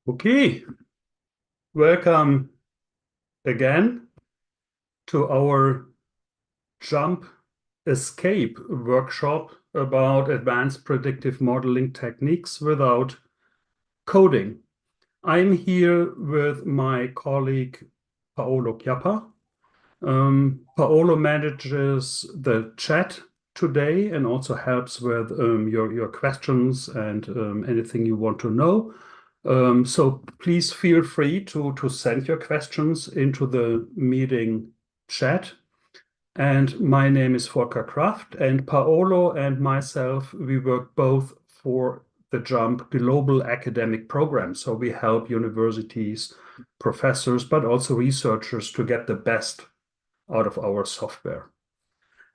Okay, welcome again to our Jump Escape workshop about advanced predictive modeling techniques without coding. I'm here with my colleague Paolo Chiappa. Paolo manages the chat today and also helps with your questions and anything you want to know. So please feel free to send your questions into the meeting chat. And my name is Volker Kraft, and Paolo and myself, we work both for the JUMP Global Academic Program. So we help universities, professors, but also researchers to get the best out of our software.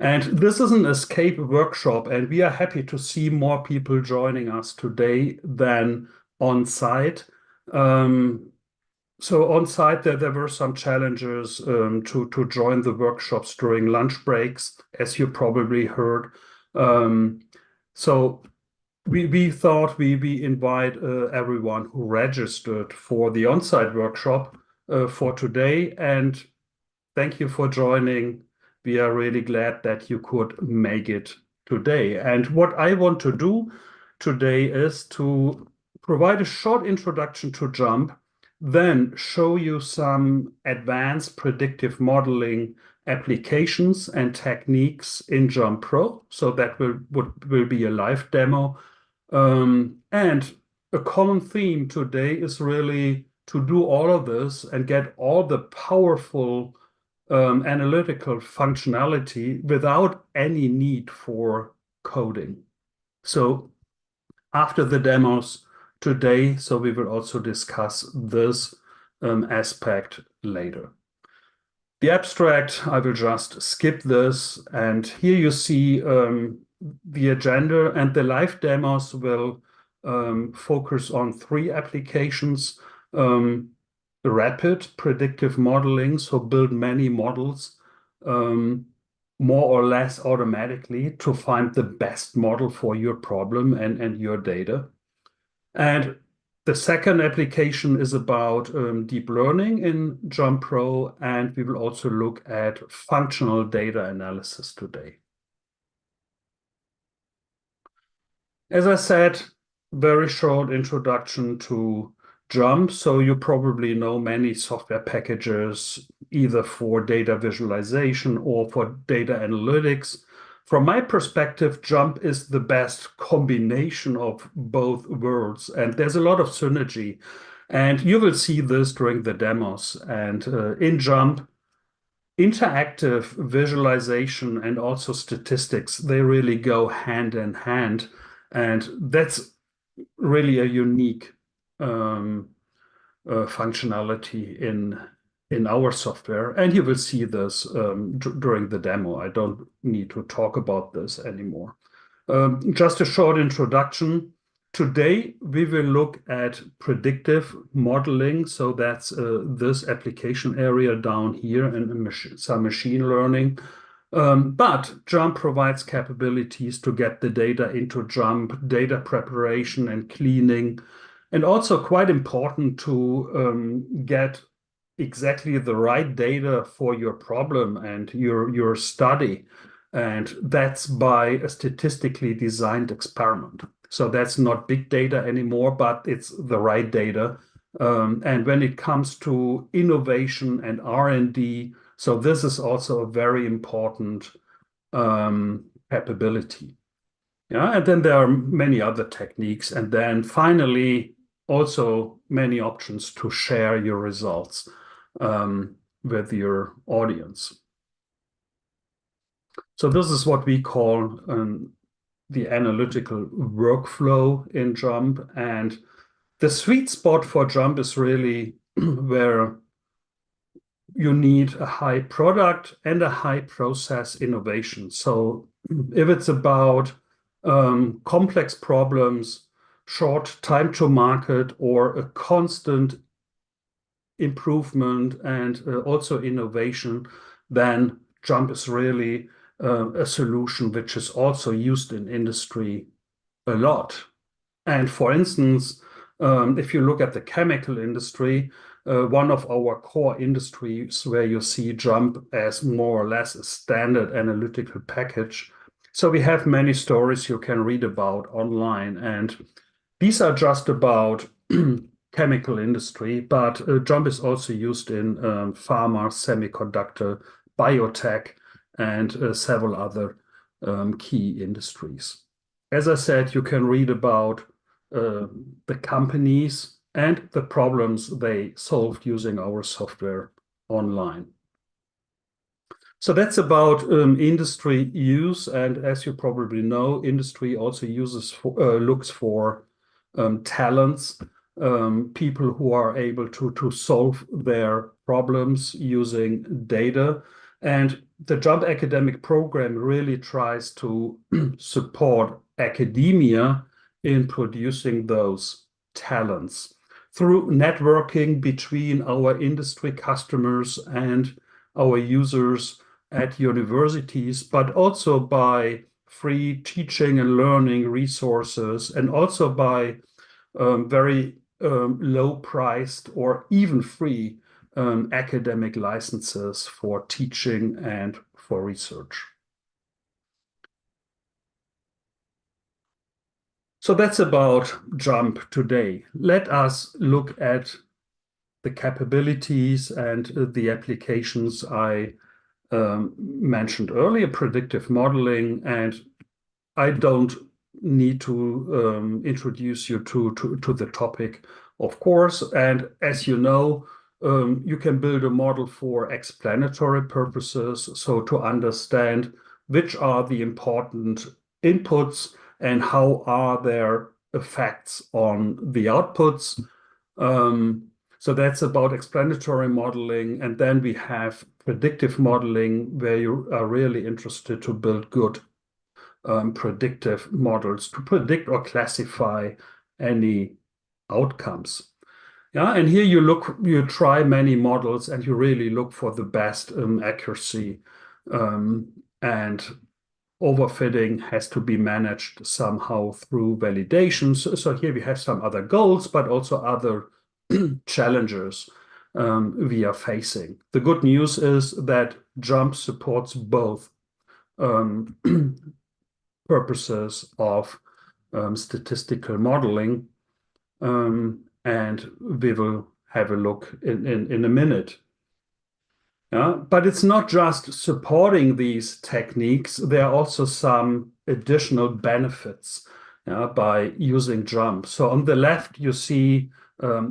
And this is an escape workshop, and we are happy to see more people joining us today than on site. So on site, there were some challenges to join the workshops during lunch breaks, as you probably heard. So we thought we invite everyone who registered for the on-site workshop for today, and thank you for joining. We are really glad that you could make it today. And what I want to do today is to provide a short introduction to JUMP, then show you some advanced predictive modeling applications and techniques in JUMP Pro. So that will be a live demo. And a common theme today is really to do all of this and get all the powerful analytical functionality without any need for coding. So after the demos today, so we will also discuss this aspect later. The abstract, I will just skip this, and here you see the agenda, and the live demos will focus on three applications. Rapid predictive modeling, so build many models more or less automatically to find the best model for your problem and your data. And the second application is about deep learning in JUMP Pro, and we will also look at functional data analysis today. As I said, very short introduction to JUMP. So you probably know many software packages, either for data visualization or for data analytics. From my perspective, JUMP is the best combination of both worlds, and there's a lot of synergy. And you will see this during the demos. And in JUMP, interactive visualization and also statistics, they really go hand in hand. And that's really a unique functionality in our software. And you will see this during the demo. I don't need to talk about this anymore. Just a short introduction. Today, we will look at predictive modeling. So that's this application area down here and some machine learning. But JUMP provides capabilities to get the data into JUMP, data preparation and cleaning, and also quite important to get exactly the right data for your problem and your study. And that's by a statistically designed experiment. So that's not big data anymore, but it's the right data. And when it comes to innovation and R&D, so this is also a very important capability. Yeah, and then there are many other techniques. And then finally, also many options to share your results with your audience. So this is what we call the analytical workflow in JUMP. And the sweet spot for JUMP is really where you need a high product and a high process innovation. So if it's about complex problems, short time to market, or a constant improvement and also innovation, then JUMP is really a solution which is also used in industry a lot. And for instance, If you look at the chemical industry, one of our core industries where you see Jump as more or less a standard analytical package. So we have many stories you can read about online, and these are just about chemical industry, but Jump is also used in pharma, semiconductor, biotech, and several other key industries. As I said, you can read about uh, the companies and the problems they solved using our software online. So that's about industry use, and as you probably know, industry also looks for talents, people who are able to solve their problems using data. And the Jump Academic Program really tries to support academia in producing those talents through networking between our industry customers and our users at universities, but also by free teaching and learning resources, and also by very low priced or even free academic licenses for teaching and for research. So that's about Jump today. Let us look at the capabilities and the applications I mentioned earlier, predictive modeling, and I don't need to introduce you to the topic, of course. And as you know, you can build a model for explanatory purposes, so to understand which are the important inputs and how are their effects on the outputs. Um, so that's about explanatory modeling. And then we have predictive modeling, where you are really interested to build good predictive models to predict or classify any outcomes. Yeah, and here you try many models and you really look for the best accuracy. And overfitting has to be managed somehow through validations. So here we have some other goals, but also other challenges we are facing. The good news is that JUMP supports both um, purposes of statistical modeling, and we will have a look in a minute. Yeah, but it's not just supporting these techniques. There are also some additional benefits, yeah, by using JUMP. So on the left, you see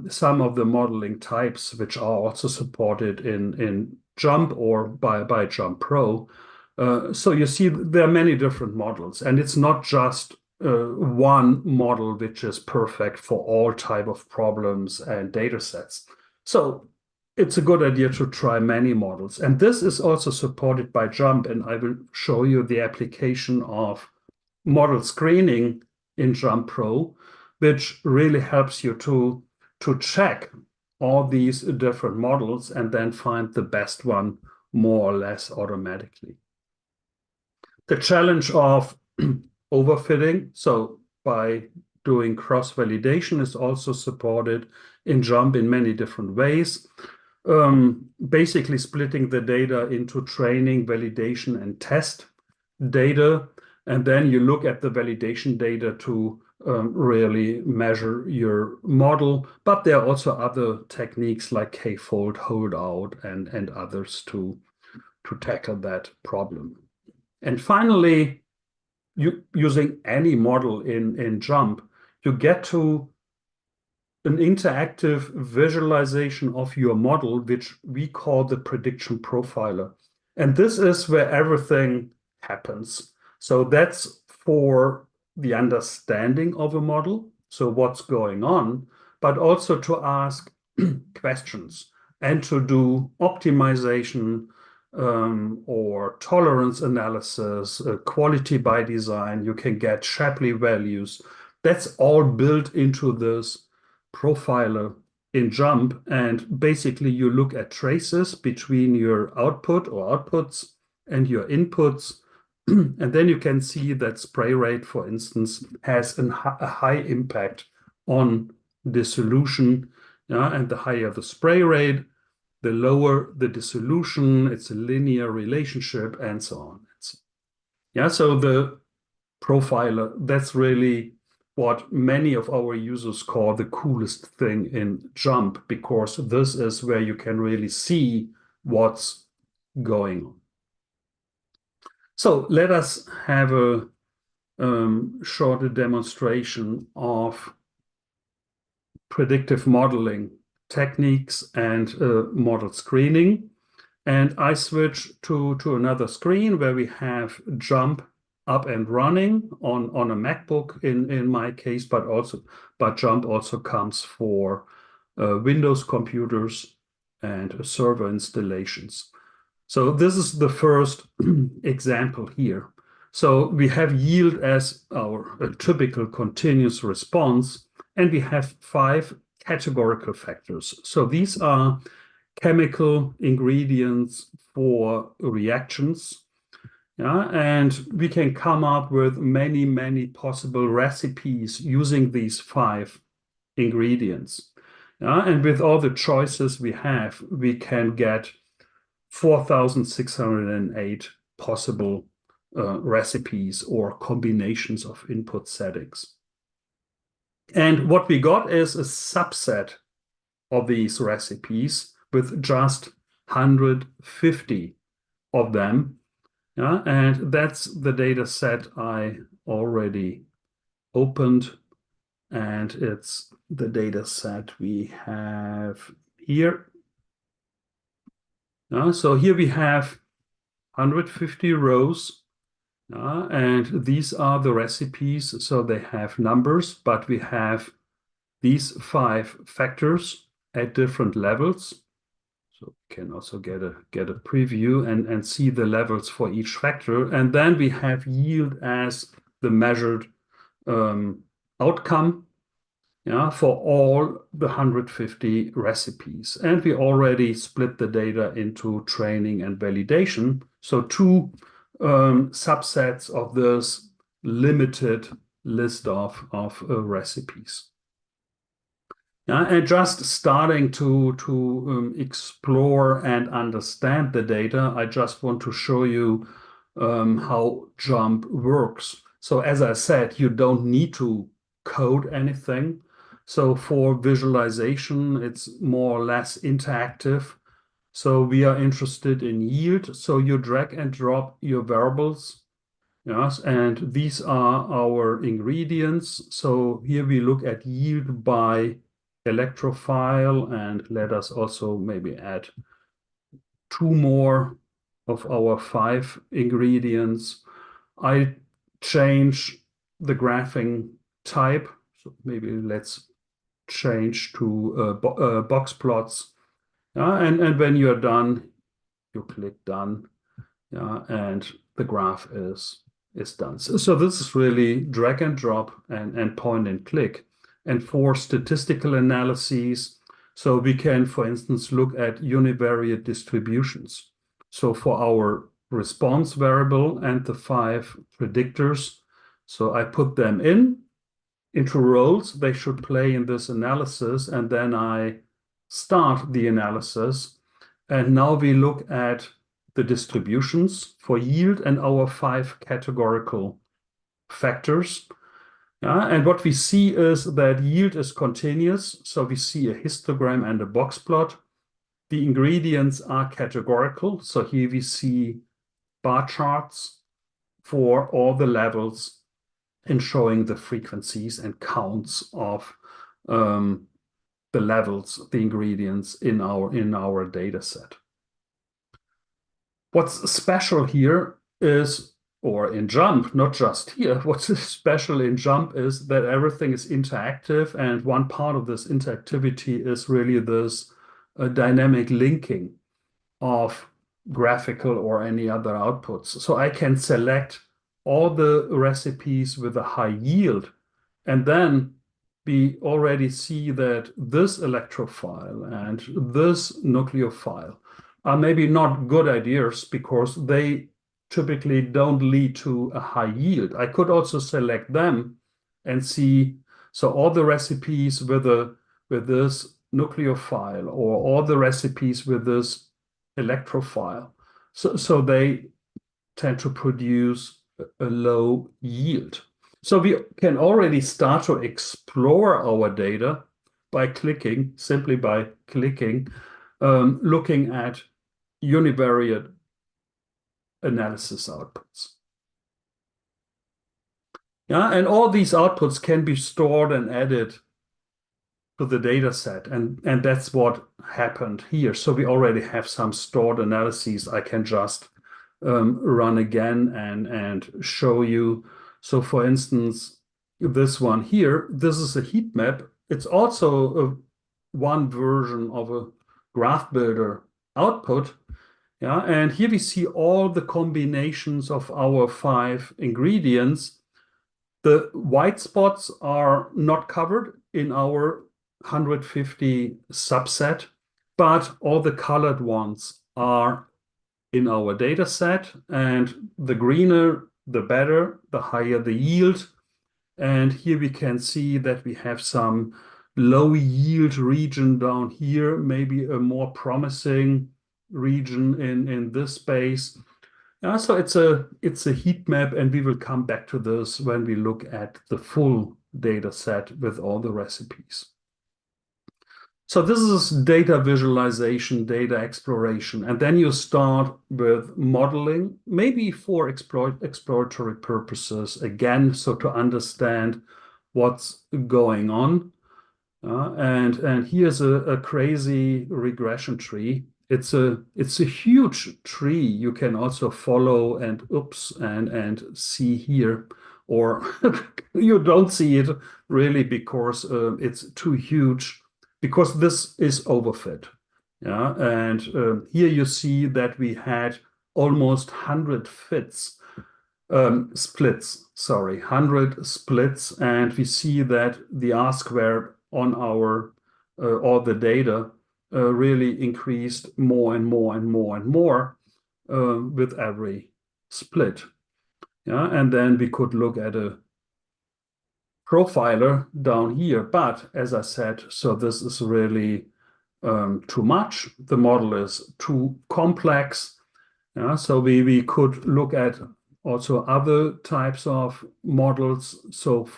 some of the modeling types which are also supported in JUMP or by JUMP Pro. So you see there are many different models, and it's not just one model which is perfect for all type of problems and data sets. So it's a good idea to try many models. And this is also supported by JUMP, and I will show you the application of model screening in JUMP Pro, which really helps you to check all these different models and then find the best one more or less automatically. The challenge of overfitting, so by doing cross-validation, is also supported in JUMP in many different ways. Basically splitting the data into training, validation, and test data. And then you look at the validation data to really measure your model. But there are also other techniques like k-fold, holdout, and others to tackle that problem. And finally, using any model in JUMP, you get to an interactive visualization of your model, which we call the prediction profiler. And this is where everything happens. So that's for the understanding of a model, so what's going on, but also to ask questions and to do optimization or tolerance analysis, quality by design. You can get Shapley values. That's all built into this profiler in JUMP, and basically you look at traces between your output or outputs and your inputs, and then you can see that spray rate, for instance, has a high impact on dissolution, yeah, and the higher the spray rate, the lower the dissolution. It's a linear relationship, and so on. Yeah, so the profiler, that's really what many of our users call the coolest thing in Jump, because this is where you can really see what's going on. So let us have a shorter demonstration of predictive modeling techniques and model screening. And I switch to another screen where we have Jump up and running on a MacBook in my case, but Jump also comes for Windows computers and server installations. So this is the first example here. So we have yield as our typical continuous response, and we have 5 categorical factors. So these are chemical ingredients for reactions. Yeah, and we can come up with many, many possible recipes using these 5 ingredients. Yeah, and with all the choices we have, we can get 4,608 possible recipes or combinations of input settings. And what we got is a subset of these recipes with just 150 of them. Yeah, and that's the data set I already opened, and it's the data set we have here. So here we have 150 rows, and these are the recipes. So they have numbers, but we have these 5 factors at different levels. So we can also get a preview and see the levels for each factor. And then we have yield as the measured outcome, yeah, for all the 150 recipes. And we already split the data into training and validation. So 2 subsets of this limited list of recipes. Yeah, and just starting to explore and understand the data, I just want to show you how Jump works. So as I said, you don't need to code anything. So for visualization, it's more or less interactive. So we are interested in yield. So you drag and drop your variables. Yes, and these are our ingredients. So here we look at yield by electrophile, and let us also maybe add 2 more of our 5 ingredients. I change the graphing type. So maybe let's change to box plots. And when you're done, you click done. Yeah, and the graph is done. So this is really drag and drop and point and click. And for statistical analyses, so we can, for instance, look at univariate distributions. So for our response variable and the 5 predictors, so I put them into roles. They should play in this analysis, and then I start the analysis. And now we look at the distributions for yield and our 5 categorical factors. And what we see is that yield is continuous. So we see a histogram and a box plot. The ingredients are categorical. So here we see bar charts for all the levels and showing the frequencies and counts of the levels, the ingredients in our data set. What's special here is, or in Jump, not just here, what's special in Jump is that everything is interactive, and one part of this interactivity is really this dynamic linking of graphical or any other outputs. So I can select all the recipes with a high yield, and then we already see that this electrophile and this nucleophile are maybe not good ideas because they typically don't lead to a high yield. I could also select them and see So all the recipes with this nucleophile or all the recipes with this electrophile. So they tend to produce a low yield. So we can already start to explore our data by clicking, simply by clicking, looking at univariate analysis outputs. Yeah, and all these outputs can be stored and added to the data set, and that's what happened here. So we already have some stored analyses. I can just run again and show you. So for instance, this one here, this is a heat map. It's also one version of a graph builder output. Yeah, and here we see all the combinations of our 5 ingredients. The white spots are not covered in our 150 subset, but all the colored ones are in our data set, and the greener, the better, the higher the yield. And here we can see that we have some low yield region down here, maybe a more promising region in this space. So it's a heat map, and we will come back to this when we look at the full data set with all the recipes. So this is data visualization, data exploration, and then you start with modeling, maybe for exploratory purposes again, so to understand what's going on. And here's a crazy regression tree. It's a huge tree you can also follow and see here, or you don't see it really because it's too huge, because this is overfit. Yeah, and here you see that we had almost 100 splits, sorry, 100 splits, and we see that the R squared on our all the data really increased more and more and more and more with every split. Yeah, and then we could look at a profiler down here, but as I said, so this is really too much. The model is too complex. Yeah, so we could look at also other types of models. So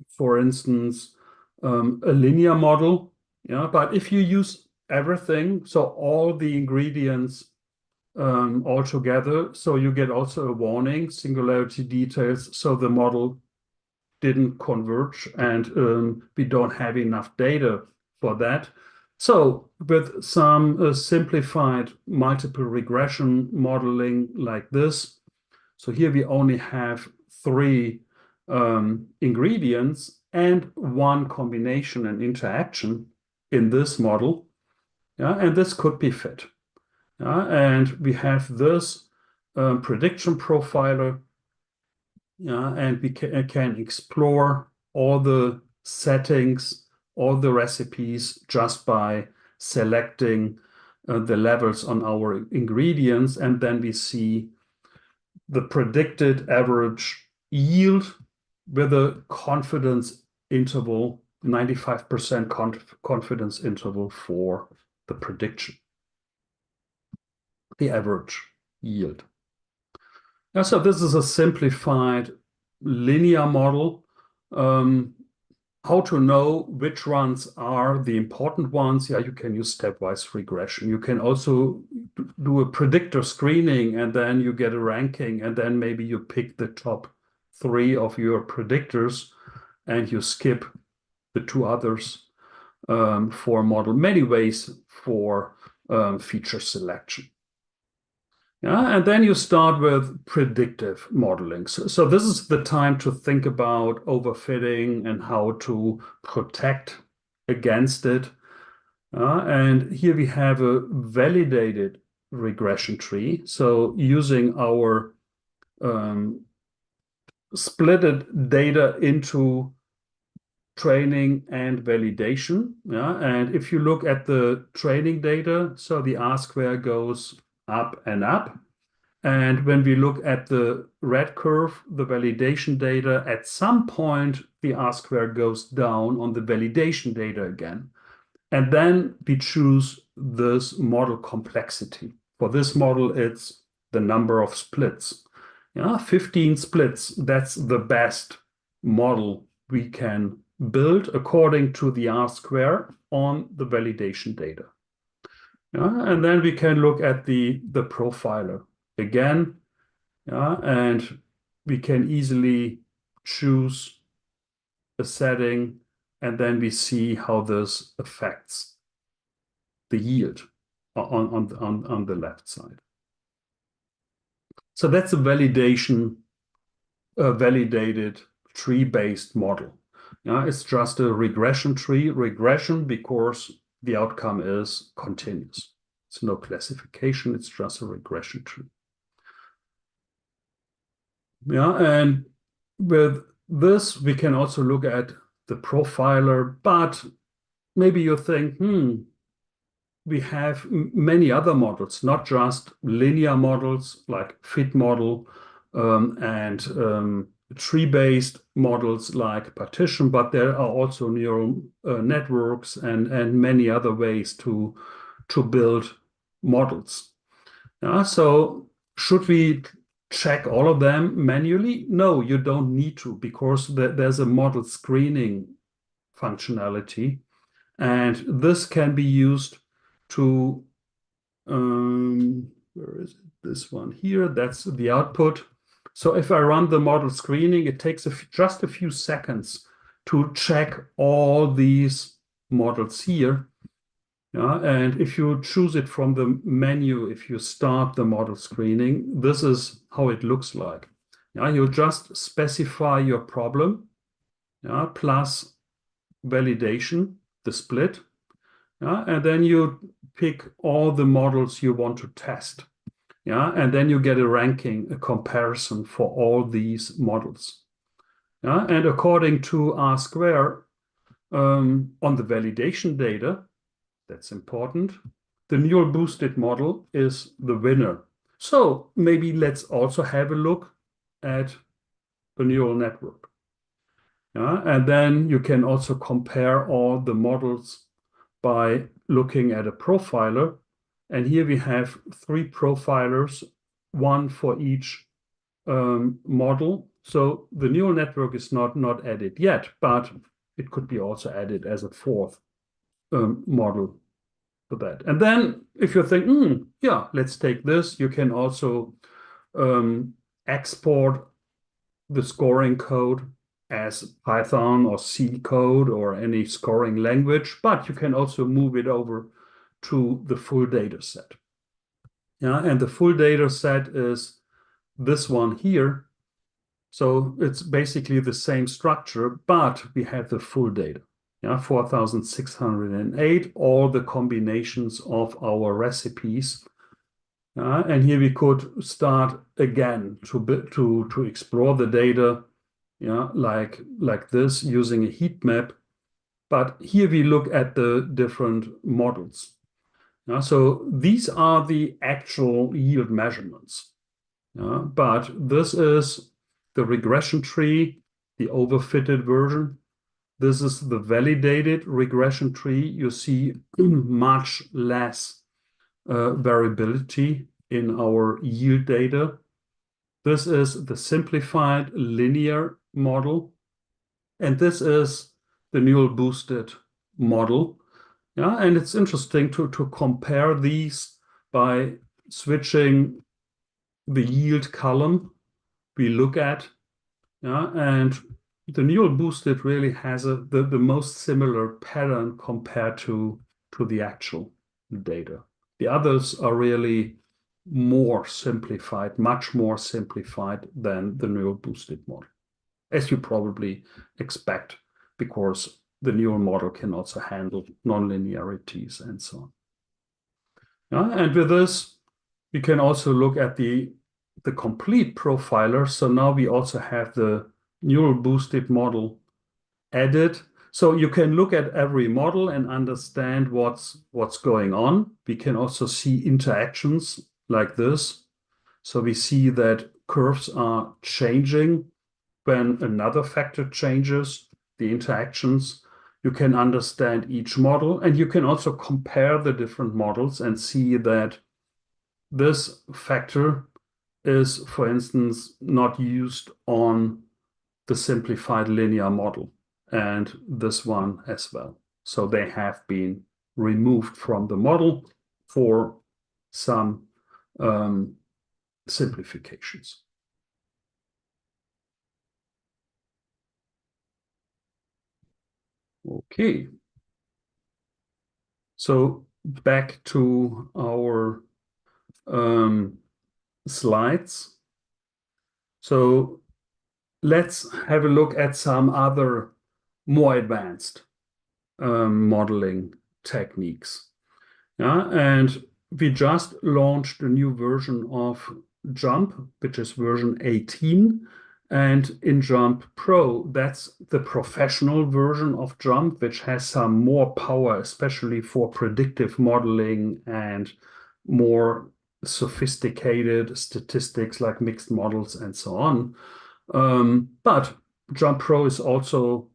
for instance, a linear model. Yeah, but if you use everything, so all the ingredients all together, so you get also a warning, singularity details. So the model didn't converge, and we don't have enough data for that. So with some simplified multiple regression modeling like this, so here we only have 3 ingredients and 1 combination and interaction in this model. Yeah, and this could be fit. Yeah, and we have this prediction profiler. Yeah, and we can explore all the settings, all the recipes just by selecting the levels on our ingredients, and then we see the predicted average yield with a confidence interval, 95% confidence interval for the prediction, the average yield. Yeah, so this is a simplified linear model. How to know which ones are the important ones? Yeah, you can use stepwise regression. You can also do a predictor screening, and then you get a ranking, and then maybe you pick the top 3 of your predictors, and you skip the 2 others for model. Many ways for feature selection. Yeah, and then you start with predictive modeling. So this is the time to think about overfitting and how to protect against it. And here we have a validated regression tree. So using our splitted data into training and validation. Yeah, and if you look at the training data, so the R square goes up and up. And when we look at the red curve, the validation data, at some point, the R-square goes down on the validation data again. And then we choose this model complexity. For this model, it's the number of splits. 15 splits, that's the best model we can build according to the R-square on the validation data. And then we can look at the profiler again, and we can easily choose a setting, and then we see how this affects the yield on the left side. So that's a validated tree-based model. It's just a regression tree. Regression because the outcome is continuous. It's no classification. It's just a regression tree. And with this, we can also look at the profiler, but maybe you think, we have many other models, not just linear models like fit model and tree-based models like partition, but there are also neural networks and many other ways to build models. So should we check all of them manually? No, you don't need to, because there's a model screening functionality, and this can be used to, where is it? This one here, that's the output. So if I run the model screening, it takes just a few seconds to check all these models here. And if you choose it from the menu, if you start the model screening, this is how it looks like. You just specify your problem, plus validation, the split, and then you pick all the models you want to test. And then you get a ranking, a comparison for all these models. And according to R-square, on the validation data, that's important, the neural boosted model is the winner. So maybe let's also have a look at the neural network. And then you can also compare all the models by looking at a profiler. And here we have 3 profilers, one for each model. So the neural network is not added yet, but it could be also added as a 4th model for that. And then if you think, yeah, let's take this, you can also export the scoring code as Python or C code or any scoring language, but you can also move it over to the full data set. And the full data set is this one here. So it's basically the same structure, but we have the full data. 4,608, all the combinations of our recipes. And here we could start again to explore the data, like this, using a heat map. But here we look at the different models. So these are the actual yield measurements. But this is the regression tree, the overfitted version. This is the validated regression tree. You see much less variability in our yield data. This is the simplified linear model. And this is the neural boosted model. And it's interesting to compare these by switching the yield column we look at. And the neural boosted really has the most similar pattern compared to the actual data. The others are really more simplified, much more simplified than the neural boosted model, as you probably expect, because the neural model can also handle nonlinearities and so on. And with this, we can also look at the complete profiler. So now we also have the neural boosted model added. So you can look at every model and understand what's going on. We can also see interactions like this. So we see that curves are changing when another factor changes. the interactions. You can understand each model, and you can also compare the different models and see that this factor is, for instance, not used on the simplified linear model, and this one as well. So they have been removed from the model for some simplifications. Okay. So back to our slides. So let's have a look at some other more advanced modeling techniques. Yeah, and we just launched a new version of Jump, which is version 18. And in Jump Pro, that's the professional version of Jump, which has some more power, especially for predictive modeling and more sophisticated statistics like mixed models and so on. But Jump Pro is also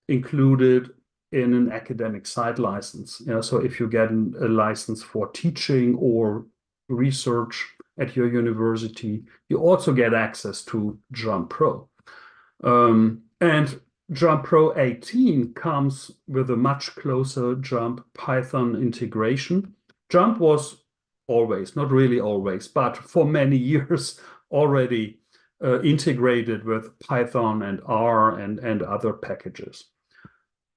included in an academic site license. So if you get a license for teaching or research at your university, you also get access to Jump Pro. And Jump Pro 18 comes with a much closer Jump Python integration. Jump was always, not really always, but for many years already integrated with Python and R and other packages.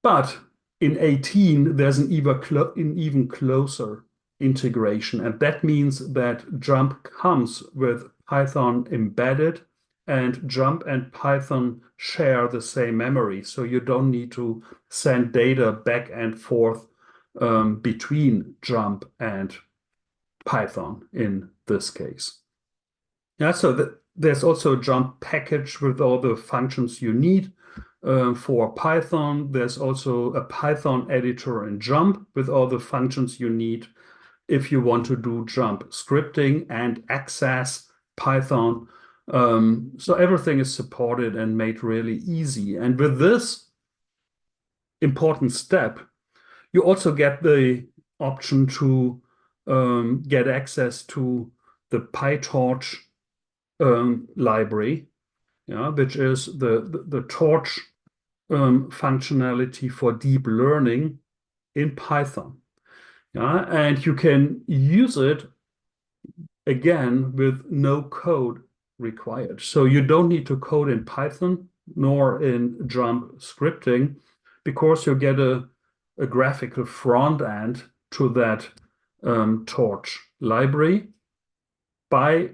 But in 18, there's an even closer integration, and that means that Jump comes with Python embedded, and Jump and Python share the same memory, so you don't need to send data back and forth between Jump and Python in this case. Yeah, so there's also a Jump package with all the functions you need. For Python, there's also a Python editor in Jump with all the functions you need if you want to do Jump scripting and access Python. So everything is supported and made really easy. And with this important step, you also get the option to get access to the PyTorch library, which is the Torch functionality for deep learning in Python. And you can use it again with no code required. So you don't need to code in Python nor in Jump scripting, because you get a graphical front end to that Torch library by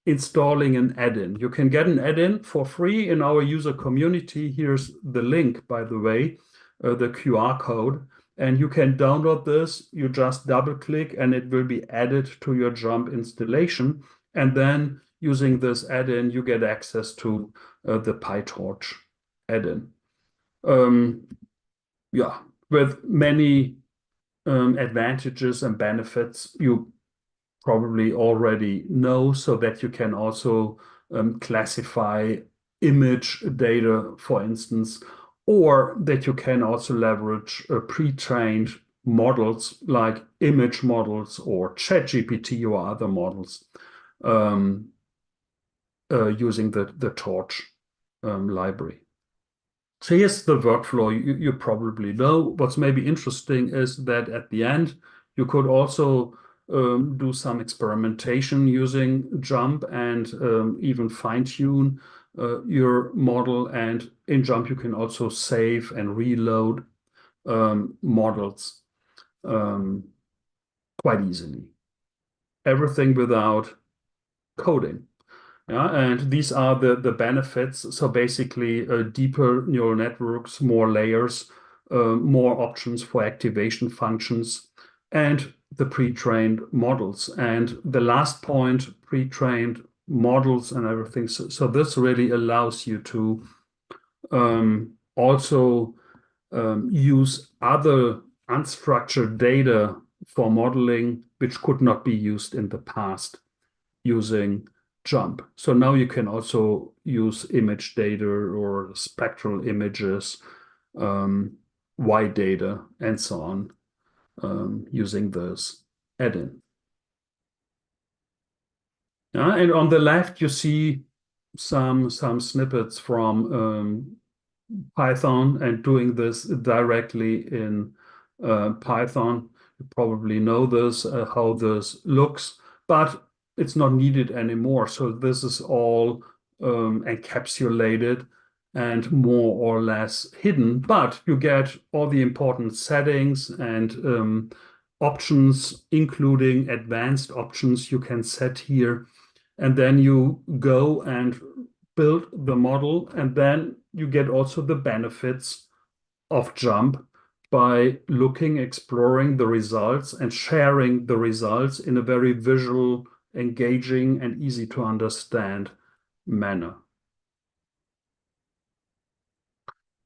installing an add-in. You can get an add-in for free in our user community. Here's the link, by the way, the QR code. And you can download this. You just double-click and it will be added to your Jump installation. And then using this add-in, you get access to the PyTorch add-in. Yeah, with many advantages and benefits you probably already know, so that you can also classify image data, for instance, or that you can also leverage pre-trained models like image models or ChatGPT or other models using the Torch library. So here's the workflow. You probably know. What's maybe interesting is that at the end, you could also do some experimentation using Jump and even fine-tune your model. And in Jump, you can also save and reload models quite easily. Everything without coding. And these are the benefits. So basically, deeper neural networks, more layers, more options for activation functions, and the pre-trained models. And the last point, pre-trained models and everything. So this really allows you to also use other unstructured data for modeling, which could not be used in the past using Jump. So now you can also use image data or spectral images um, Y data, and so on, using this add-in. And on the left, you see some snippets from Python and doing this directly in Python. You probably know this, how this looks, but it's not needed anymore. So this is all encapsulated and more or less hidden, but you get all the important settings and options, including advanced options you can set here. And then you go and build the model, and then you get also the benefits of JUMP by looking, exploring the results, and sharing the results in a very visual, engaging, and easy to understand manner.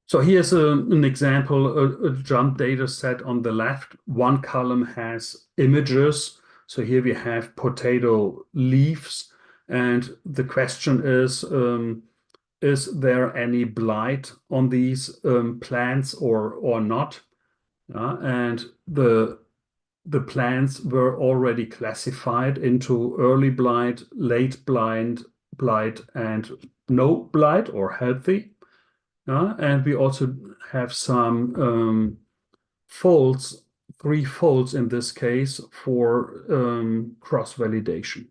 So here's an example, a JUMP data set on the left. One column has images. So here we have potato leaves. And the question is there any blight on these plants or not? And the plants were already classified into early blight, late blight, and no blight or healthy. And we also have some folds, 3 folds in this case for cross-validation.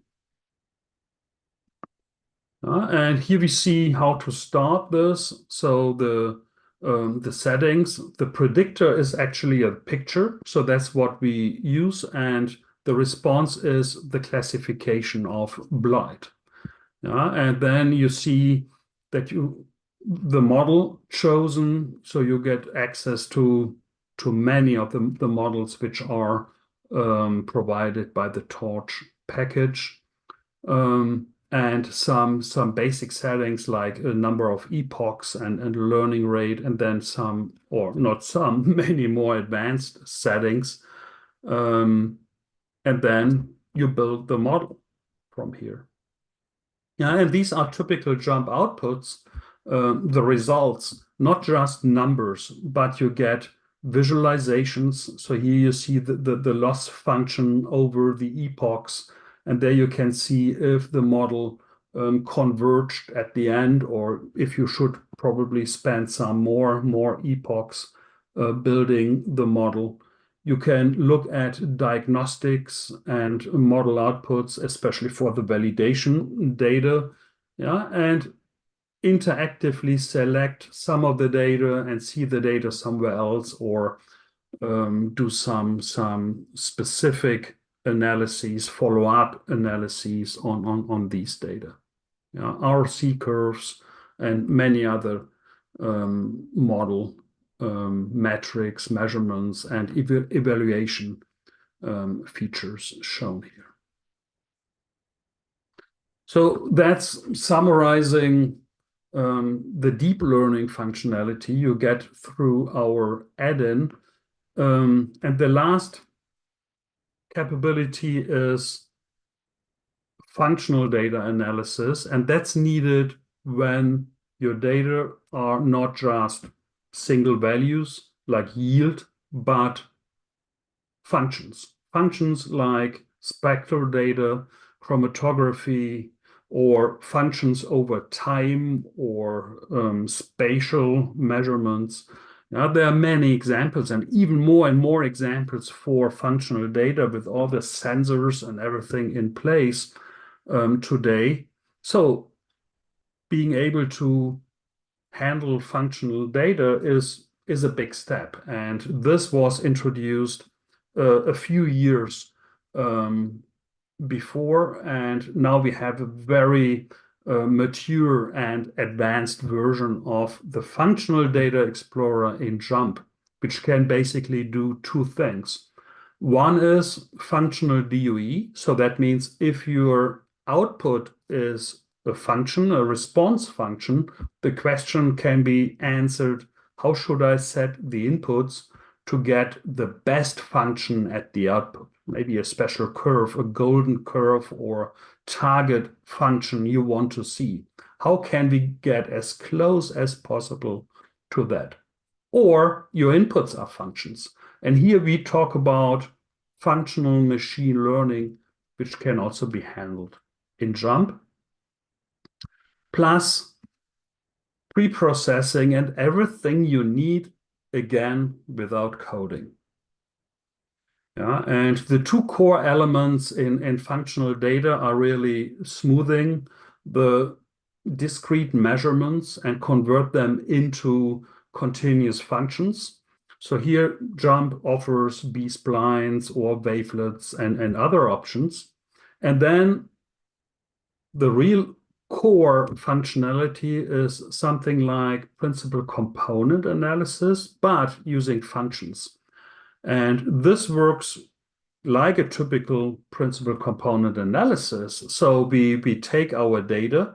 And here we see how to start this. So the settings, the predictor is actually a picture. So that's what we use. And the response is the classification of blight. And then you see that the model chosen, so you get access to many of the models which are provided by the Torch package. And some basic settings like a number of epochs and learning rate, and then some, or not some, many more advanced settings. And then you build the model from here. Yeah, and these are typical JUMP outputs, the results, not just numbers, but you get visualizations. So here you see the loss function over the epochs, and there you can see if the model converged at the end, or if you should probably spend some more epochs building the model. You can look at diagnostics and model outputs, especially for the validation data, and interactively select some of the data and see the data somewhere else, or do some specific analyses, follow-up analyses on these data. RC curves and many other model metrics, measurements, and evaluation features shown here. So that's summarizing the deep learning functionality you get through our add-in. And the last capability is functional data analysis, and that's needed when your data are not just single values like yield, but functions. Functions like spectral data, chromatography, or functions over time, or spatial measurements. Now, there are many examples and even more and more examples for functional data with all the sensors and everything in place today. So being able to handle functional data is a big step. And this was introduced a few years before, and now we have a very mature and advanced version of the Functional Data Explorer in JUMP, which can basically do 2 things. One is functional DOE, so that means if your output is a function, a response function, the question can be answered, how should I set the inputs to get the best function at the output? Maybe a special curve, a golden curve, or target function you want to see. How can we get as close as possible to that? or your inputs are functions. And here we talk about functional machine learning, which can also be handled in JUMP, plus pre-processing and everything you need, again, without coding. Yeah, and the two core elements in functional data are really smoothing the discrete measurements and convert them into continuous functions. So here, JUMP offers B-splines or wavelets and other options. And then the real core functionality is something like principal component analysis, but using functions. And this works like a typical principal component analysis. So we take our data,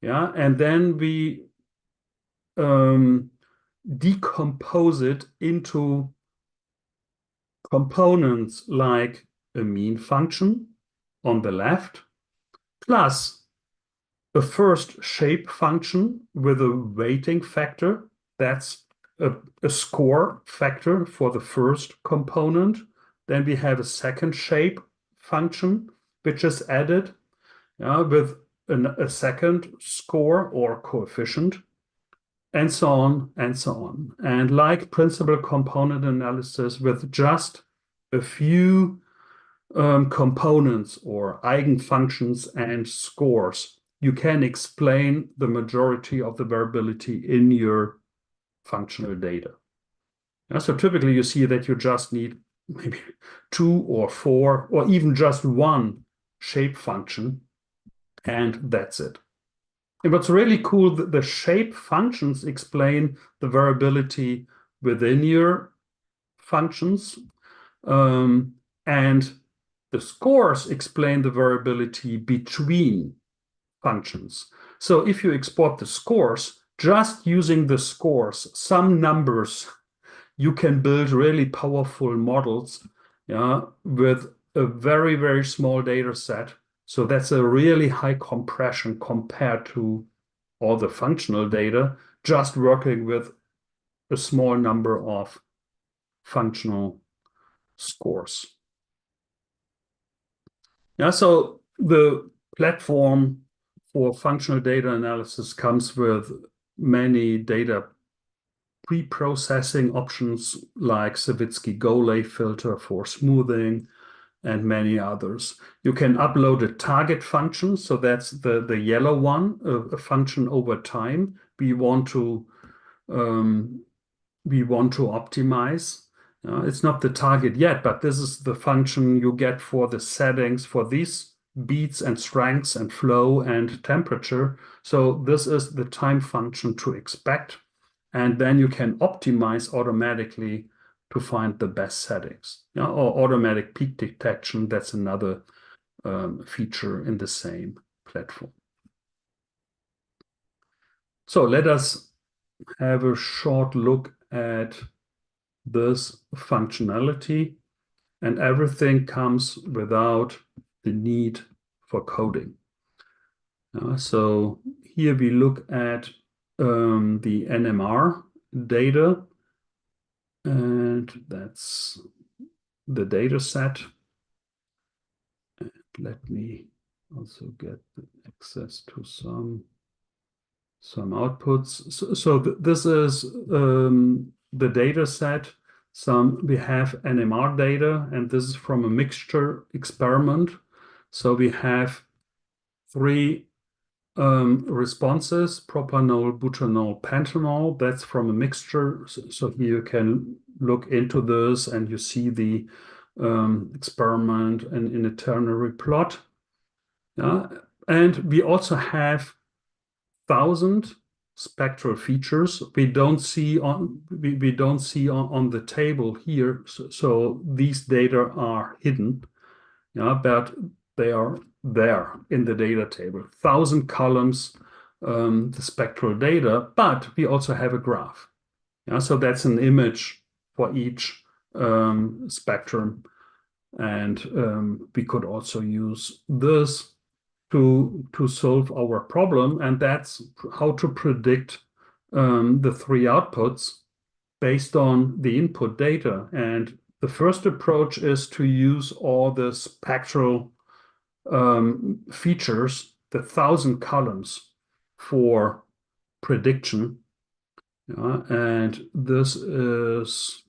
yeah, and then we decompose it into components like a mean function on the left, plus a first shape function with a weighting factor. That's a score factor for the first component. Then we have a second shape function, which is added with a second score or coefficient, and so on and so on. And like principal component analysis, with just a few components or eigenfunctions and scores, you can explain the majority of the variability in your functional data. So typically you see that you just need maybe 2 or 4 or even just one shape function, and that's it. And what's really cool, the shape functions explain the variability within your functions, and the scores explain the variability between functions. So if you export the scores, just using the scores, some numbers, you can build really powerful models, yeah, with a very, very small data set. So that's a really high compression compared to all the functional data, just working with a small number of functional scores. Yeah, so the platform for functional data analysis comes with many data pre-processing options like Savitsky-Golay filter for smoothing and many others. You can upload a target function, so that's the yellow one, a function over time we want to optimize. It's not the target yet, but this is the function you get for the settings for these beats and strengths and flow and temperature. So this is the time function to expect. And then you can optimize automatically to find the best settings. Or automatic peak detection, that's another feature in the same platform. So let us have a short look at this functionality, and everything comes without the need for coding. So here we look at the NMR data, and that's the data set. And let me also get access to some outputs. So this is the data set. We have NMR data, and this is from a mixture experiment. So we have 3 responses: propanol, butanol, pentanol. That's from a mixture. So here you can look into this, and you see the experiment and in a ternary plot. And we also have 1,000 spectral features we don't see on the table here. So these data are hidden, but they are there in the data table. 1,000 columns, the spectral data, but we also have a graph. So that's an image for each spectrum, and we could also use this to solve our problem, and that's how to predict the 3 outputs based on the input data. And the first approach is to use all the spectral features, the 1,000 columns for prediction. And this is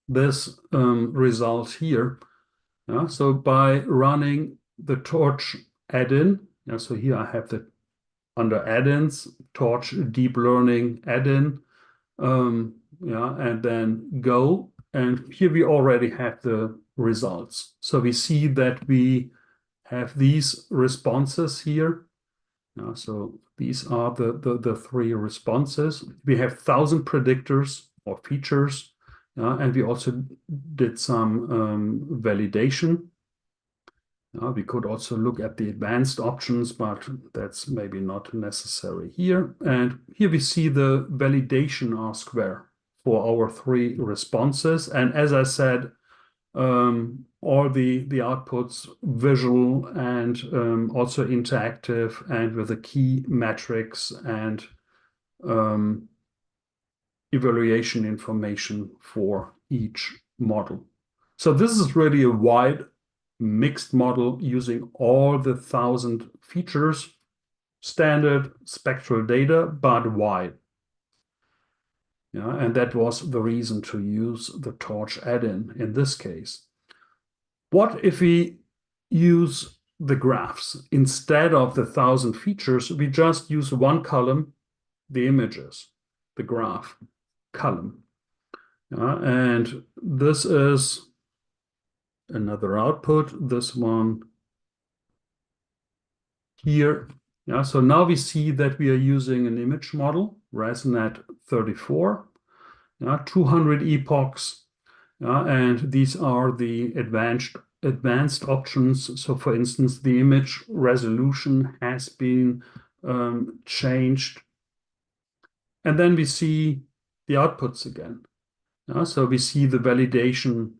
this result here. So by running the torch add-in, so here I have the under add-ins, torch deep learning add-in, and then go. And here we already have the results. So we see that we have these responses here. So these are the three responses. We have 1,000 predictors or features, and we also did some validation. We could also look at the advanced options, but that's maybe not necessary here. And here we see the validation R-square for our three responses. And as I said, all the outputs visual and also interactive and with the key metrics and evaluation information for each model. So this is really a wide mixed model using all the 1,000 features, standard spectral data, but wide. And that was the reason to use the torch add-in in this case. What if we use the graphs? Instead of the 1,000 features, we just use one column, the images, the graph column. And this is another output, this one here. So now we see that we are using an image model, ResNet 34, 200 epochs, and these are the advanced options. So for instance, the image resolution has been changed. And then we see the outputs again. So we see the validation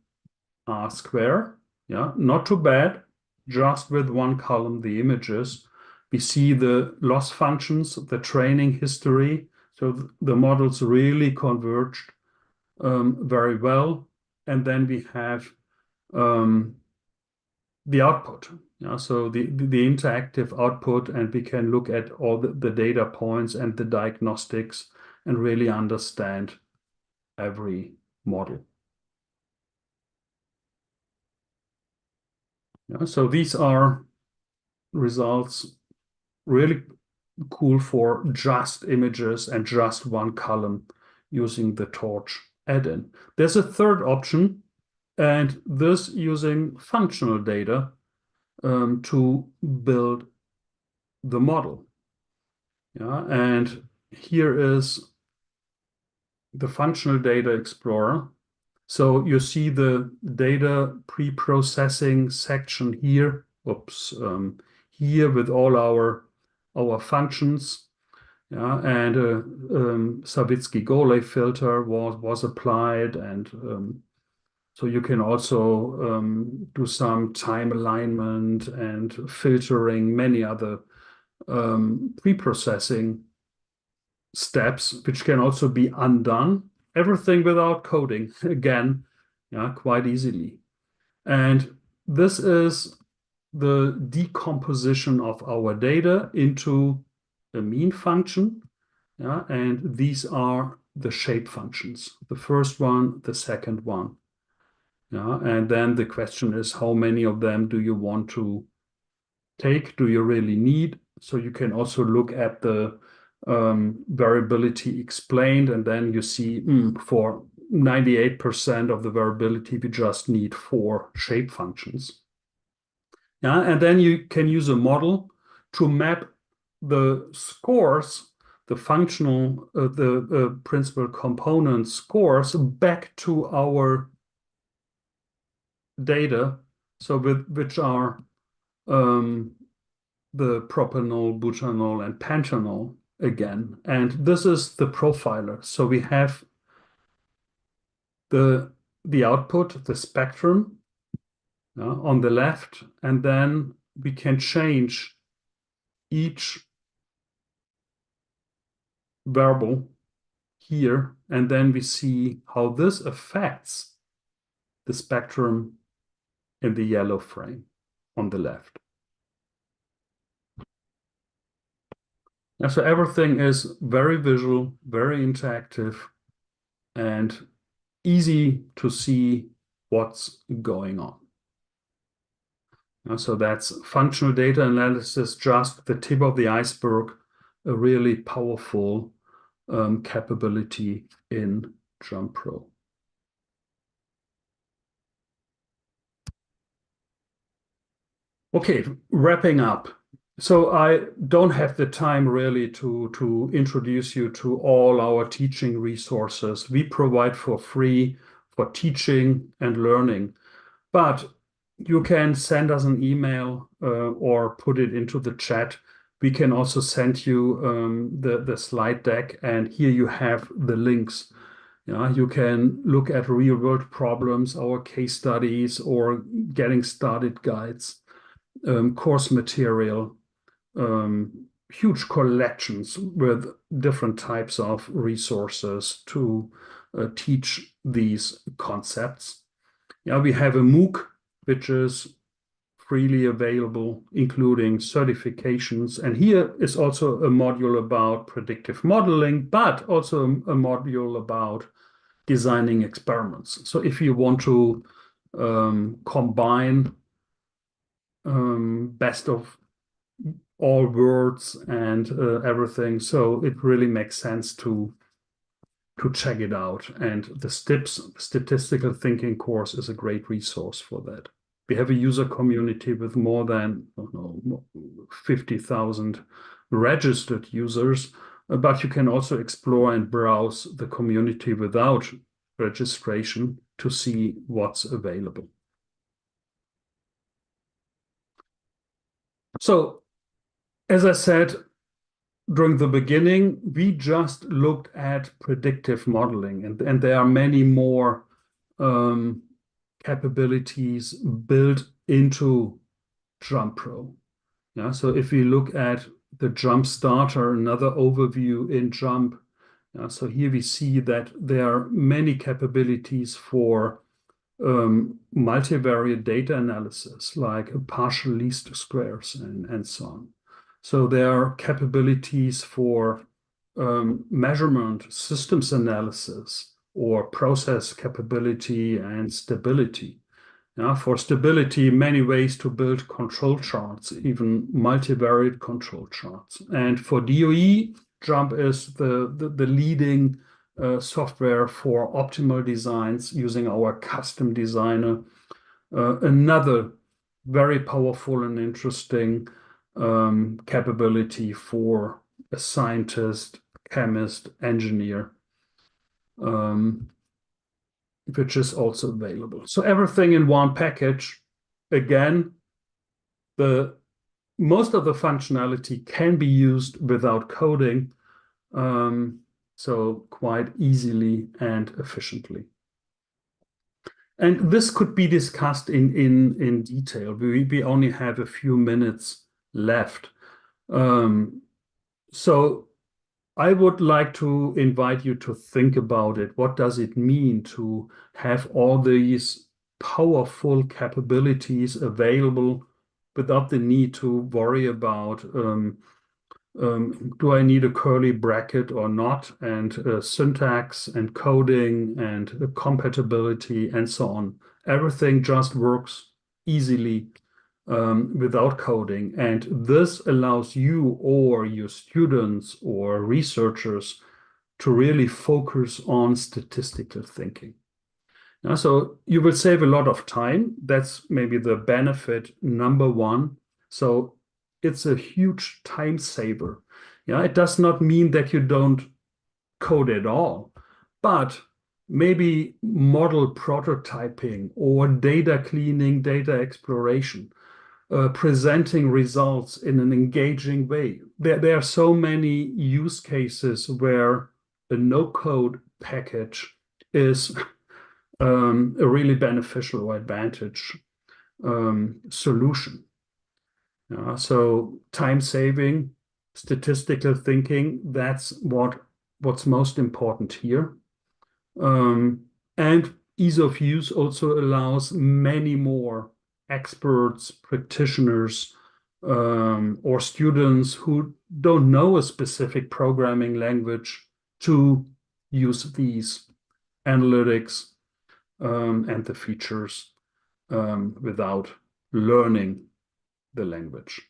R-square, not too bad, just with one column, the images. We see the loss functions, the training history. So the models really converged very well. And then we have the output. So the interactive output, and we can look at all the data points and the diagnostics and really understand every model. So these are results really cool for just images and just one column using the torch add-in. There's a third option, and this using functional data to build the model. And here is the functional data explorer. So you see the data pre-processing section here. Here with all our functions. And a Savitsky-Golay filter was applied, and so you can also do some time alignment and filtering, many other pre-processing steps, which can also be undone. Everything without coding, again, quite easily. And this is the decomposition of our data into a mean function. And these are the shape functions, the first one, the second one. And then the question is, how many of them do you want to take? Do you really need? So you can also look at the variability explained, and then you see for 98% of the variability, we just need 4 shape functions. And then you can use a model to map the scores, the functional, the principal component scores back to our data, so which are the propanol, butanol, and pentanol again. And this is the profiler. So we have the output, the spectrum on the left, and then we can change each variable here, and then we see how this affects the spectrum in the yellow frame on the left. And so everything is very visual, very interactive, and easy to see what's going on. So that's functional data analysis, just the tip of the iceberg, a really powerful capability in JUMP Pro. Okay, wrapping up. So I don't have the time really to introduce you to all our teaching resources we provide for free for teaching and learning. But you can send us an email or put it into the chat. We can also send you the slide deck, and here you have the links. You can look at real-world problems, our case studies, or getting started guides, course material, huge collections with different types of resources to teach these concepts. We have a MOOC, which is freely available, including certifications. And here is also a module about predictive modeling, but also a module about designing experiments. So if you want to combine best of all worlds and everything, so it really makes sense to check it out. And the STIPS, Statistical Thinking course, is a great resource for that. We have a user community with more than 50,000 registered users, but you can also explore and browse the community without registration to see what's available. So, as I said, during the beginning, we just looked at predictive modeling, and there are many more capabilities built into JUMP Pro. So if we look at the JUMP Starter, another overview in JUMP, so here we see that there are many capabilities for multivariate data analysis, like partial least squares and so on. So there are capabilities for measurement, systems analysis, or process capability and stability. For stability, many ways to build control charts, even multivariate control charts. And for DOE, JUMP is the leading software for optimal designs using our custom designer. Another very powerful and interesting capability for a scientist, chemist, engineer, which is also available. So everything in one package. Again, most of the functionality can be used without coding, so quite easily and efficiently. And this could be discussed in detail. We only have a few minutes left. So I would like to invite you to think about it. What does it mean to have all these powerful capabilities available without the need to worry about do I need a curly bracket or not, and syntax and coding and compatibility and so on. Everything just works easily without coding. And this allows you or your students or researchers to really focus on statistical thinking. So you will save a lot of time. That's maybe the benefit number one. So it's a huge time saver. It does not mean that you don't code at all, but maybe model prototyping or data cleaning, data exploration, presenting results in an engaging way. There are so many use cases where a no-code package is a really beneficial or advantage solution. So time saving, statistical thinking, that's what what's most important here. And ease of use also allows many more experts, practitioners, or students who don't know a specific programming language to use these analytics and the features without learning the language.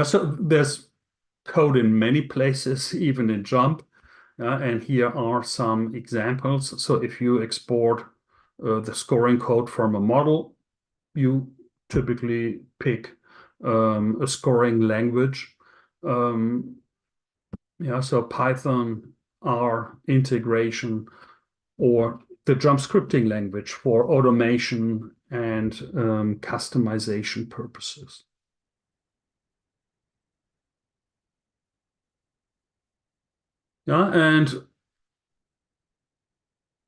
So there's code in many places, even in Jump. And here are some examples. So if you export the scoring code from a model, you typically pick a scoring language. So Python, R integration, or the Jump scripting language for automation and customization purposes. And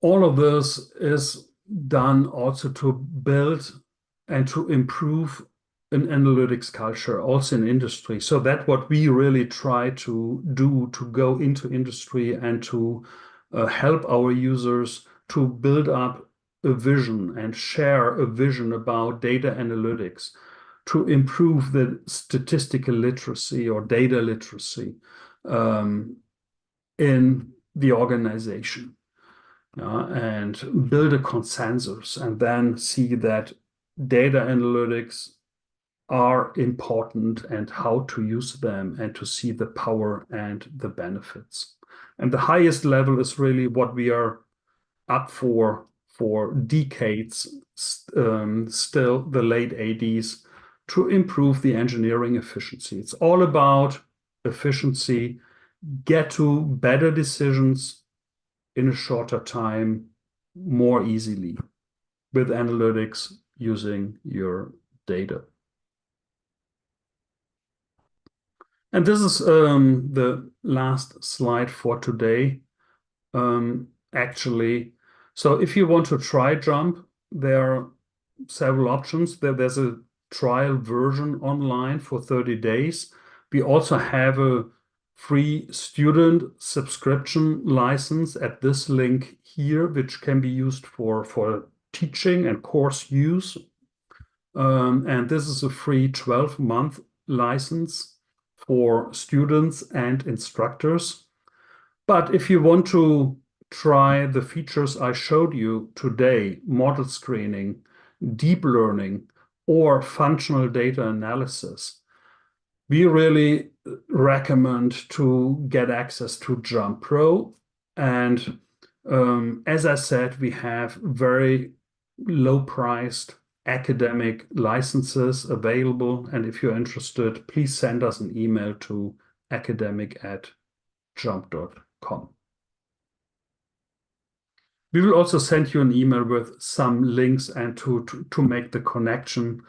all of this is done also to build and to improve an analytics culture, also in industry. So that's what we really try to do, to go into industry and to help our users to build up a vision and share a vision about data analytics, to improve the statistical literacy or data literacy in the organization. And build a consensus and then see that data analytics are important and how to use them and to see the power and the benefits. And the highest level is really what we are up for decades, still the late 80s, to improve the engineering efficiency. It's all about efficiency, get to better decisions in a shorter time, more easily with analytics using your data. And this is the last slide for today, actually. So if you want to try Jump, there are several options. There's a trial version online for 30 days. We also have a free student subscription license at this link here, which can be used for teaching and course use. And this is a free 12-month license for students and instructors. But if you want to try the features I showed you today, model screening, deep learning, or functional data analysis, we really recommend to get access to Jump Pro. And as I said, we have very low-priced academic licenses available. And if you're interested, please send us an email to academic@jump.com. We will also send you an email with some links and to make the connection.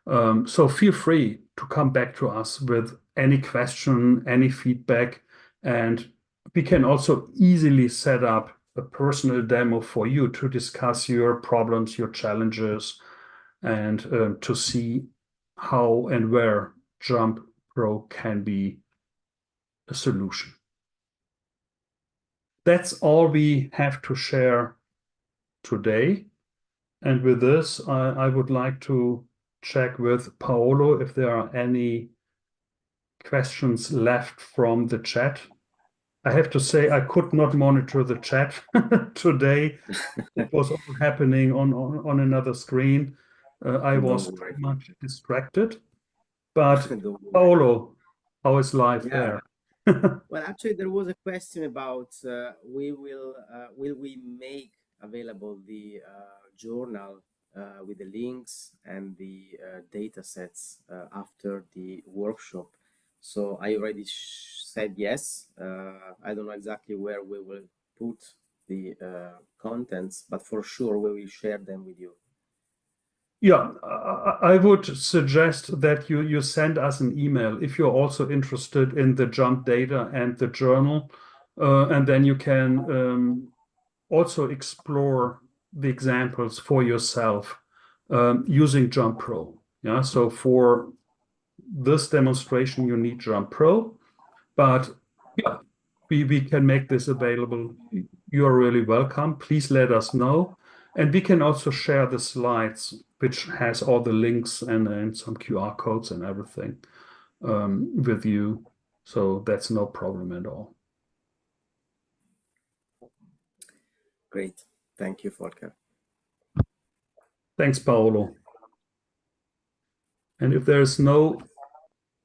So feel free to come back to us with any question, any feedback, and we can also easily set up a personal demo for you to discuss your problems, your challenges, and to see how and where Jump Pro can be a solution. That's all we have to share today. And with this, I would like to check with Paolo if there are any questions left from the chat. I have to say I could not monitor the chat today. It was all happening on another screen. I was too much distracted. But Paolo, how is life there? Well, actually, there was a question about will we make available the journal with the links and the data sets after the workshop. So I already said yes. I don't know exactly where we will put the contents, but for sure we will share them with you. Yeah, I would suggest that you send us an email if you're also interested in the Jump data and the journal, and then you can also explore the examples for yourself using Jump Pro. Yeah, so for this demonstration, you need Jump Pro, but yeah, we can make this available, you are really welcome. Please let us know. And we can also share the slides, which has all the links and some QR codes and everything with you. So that's no problem at all. Great. Thank you, Volker. Thanks, Paolo. And if there's no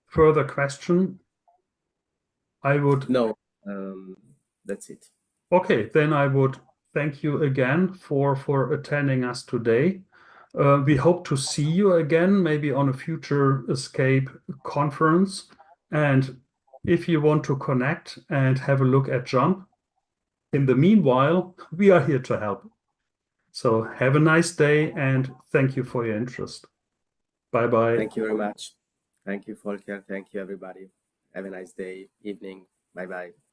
further question, I would. No, that's it. Okay, then I would thank you again for attending us today. We hope to see you again, maybe on a future Escape conference. And if you want to connect and have a look at Jump, in the meanwhile, we are here to help. So have a nice day and thank you for your interest. Bye-bye. Thank you very much. Thank you, Volker. Thank you, everybody. Have a nice day, evening. Bye-bye.